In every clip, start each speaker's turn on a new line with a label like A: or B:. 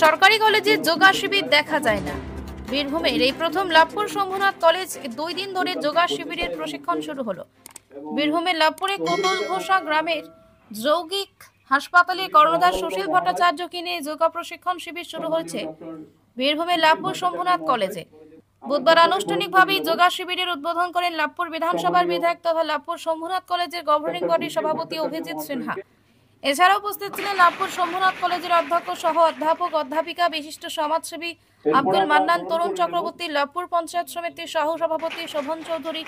A: সরকারি কলেজে যোগা শিবির দেখা যায় না। বীরভূমের এই প্রথম লাভপুর শম্ভুনাথ কলেজ 2 দিন ধরে যোগা শিবিরের প্রশিক্ষণ শুরু হলো। বীরভূমের লাভপুরে কোটল ঘোষা গ্রামের যৌগিক হাসপাতালে কর্ণধার সুশীল ভট্টাচার্যকে নিয়ে যোগা প্রশিক্ষণ শিবির শুরু হয়েছে বীরভূমের লাভপুর শম্ভুনাথ কলেজে। বুধবার আনুষ্ঠানিকভাবে যোগা শিবিরের উদ্বোধন করেন লাভপুর বিধানসভার বিধায়ক তথা লাভপুর শম্ভুনাথ কলেজের গভর্নিং বডির সভাপতি অভিজিৎ সিনহা। এছাড়াও উপস্থিত ছিলেন লাভপুর শম্ভুনাথ কলেজের অধ্যক্ষ সহ অধ্যাপক অধ্যাপিকা, বিশিষ্ট সমাজসেবী আব্দুল মান্নান, তরুণ চক্রবর্তী, লাভপুর পঞ্চায়েত সমিতির সহ সভাপতি শোভন চৌধুরী,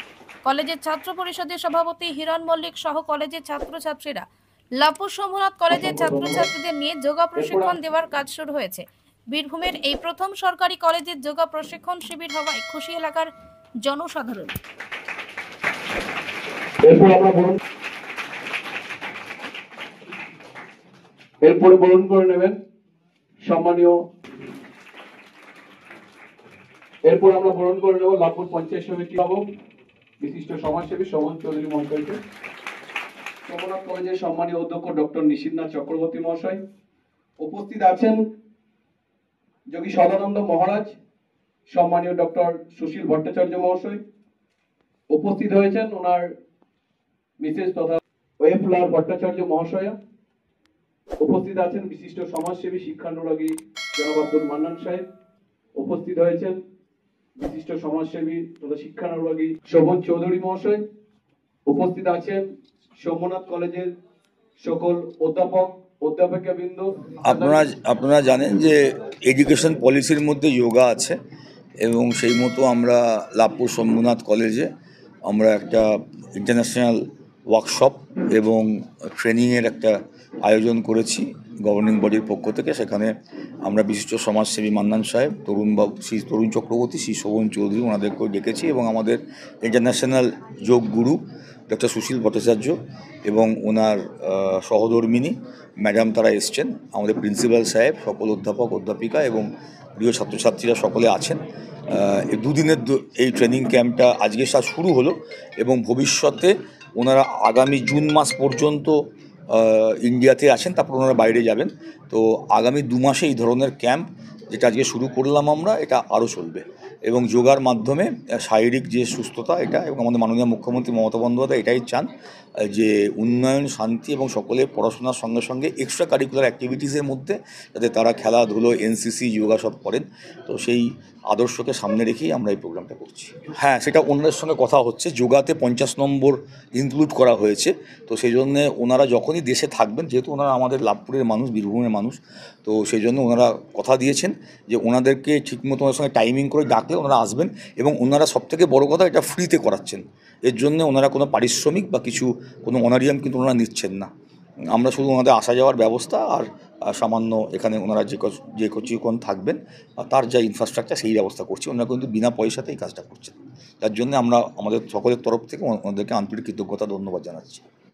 A: কলেজের ছাত্র পরিষদের সভাপতি হিরণ মল্লিক সহ কলেজের ছাত্রছাত্রীরা। লাভপুর শম্ভুনাথ কলেজের ছাত্রছাত্রীদের নিয়ে যোগা প্রশিক্ষণ দেওয়ার কাজ শুরু হয়েছে। বীরভূমের এই প্রথম সরকারি কলেজের যোগা প্রশিক্ষণ শিবির হওয়ায় খুশি এলাকার জনসাধারণ।
B: এরপরে বরণ করে নেবেন সম্মানীয়, এরপর আমরা বরণ করে নেব লাভপুর পঞ্চায়েত সমিতি বিশিষ্ট সমাজসেবী শোভন চৌধুরী মহাশয়কে। শম্ভুনাথ কলেজের সম্মানীয় অধ্যক্ষ ডক্টর নিশিতনাথ চক্রবর্তী মহাশয় উপস্থিত আছেন। যোগী সদানন্দ মহারাজ, সম্মানীয় ডক্টর সুশীল ভট্টাচার্য মহাশয় উপস্থিত হয়েছেন। ওনার মিসেস তথা ওয়েফলার ভট্টাচার্য মহাশয়া উপস্থিত আছেন। বিশিষ্ট সমাজসেবী শিক্ষানুরাগী জনাব আব্দুল মান্নান সাহেব উপস্থিত হয়েছেন। বিশিষ্ট সমাজসেবী তথা শিক্ষানুরাগী শোভন চৌধুরী মহাশয় উপস্থিত আছেন। শম্ভুনাথ কলেজের সকল অধ্যাপক অধ্যাপিকাবৃন্দ।
C: আপনারা জানেন যে এডুকেশন পলিসির মধ্যে যোগা আছে এবং সেই মতো আমরা লাভপুর শম্ভুনাথ কলেজে আমরা একটা ইন্টারন্যাশনাল ওয়ার্কশপ এবং ট্রেনিংয়ের একটা আয়োজন করেছি গভর্নিং বডির পক্ষ থেকে। সেখানে আমরা বিশিষ্ট সমাজসেবী মান্নান সাহেব, তরুণ চক্রবর্তী, শ্রী শোভন চৌধুরী ওনাদেরকেও ডেকেছি এবং আমাদের ইন্টারন্যাশনাল যোগ গুরু ডক্টর সুশীল ভট্টাচার্য এবং ওনার সহধর্মিনী ম্যাডাম তারা এসছেন। আমাদের প্রিন্সিপাল সাহেব, সকল অধ্যাপক অধ্যাপিকা এবং প্রিয় ছাত্রছাত্রীরা সকলে আছেন। এই দুদিনের এই ট্রেনিং ক্যাম্পটা আজকে শুরু হলো এবং ভবিষ্যতে ওনারা আগামী জুন মাস পর্যন্ত ইন্ডিয়াতে আছেন, তারপর ওনারা বাইরে যাবেন। তো আগামী 2 মাসে এই ধরনের ক্যাম্প যেটা আজকে শুরু করলাম আমরা, এটা আরও চলবে এবং যোগার মাধ্যমে শারীরিক যে সুস্থতা এটা, এবং আমাদের মাননীয় মুখ্যমন্ত্রী মমতা বন্দ্যোপাধ্যায় এটাই চান যে উন্নয়ন, শান্তি এবং সকলে পড়াশোনার সঙ্গে সঙ্গে এক্সট্রা কারিকুলার অ্যাক্টিভিটিসের মধ্যে যাতে তারা খেলাধুলো, এনসিসি, যোগা সব করেন। তো সেই আদর্শকে সামনে রেখেই আমরা এই প্রোগ্রামটা করছি। হ্যাঁ, সেটা ওনাদের সঙ্গে কথা হচ্ছে। যোগাতে 50 নম্বর ইনক্লুড করা হয়েছে। তো সেই জন্যে ওনারা যখনই দেশে থাকবেন, যেহেতু ওনারা আমাদের লাভপুরের মানুষ, বীরভূমের মানুষ, তো সেই জন্য ওনারা কথা দিয়েছেন যে ওনাদেরকে ঠিকমতো ওনার সঙ্গে টাইমিং করে ডাকলে ওনারা আসবেন এবং ওনারা সবথেকে বড় কথা এটা ফ্রিতে করাচ্ছেন। এর জন্য ওনারা কোনো পারিশ্রমিক বা কোনো অনারিয়াম কিন্তু ওনারা নিচ্ছেন না। আমরা শুধু ওনাদের আসা যাওয়ার ব্যবস্থা আর সামান্য এখানে ওনারা যে কিছুক্ষণ থাকবেন তার যা ইনফ্রাস্ট্রাকচার সেই ব্যবস্থা করছি। ওনারা কিন্তু বিনা পয়সাতে এই কাজটা করছেন। তার জন্য আমরা আমাদের সকলের তরফ থেকে ওনাদেরকে আন্তরিক কৃতজ্ঞতা, ধন্যবাদ জানাচ্ছি।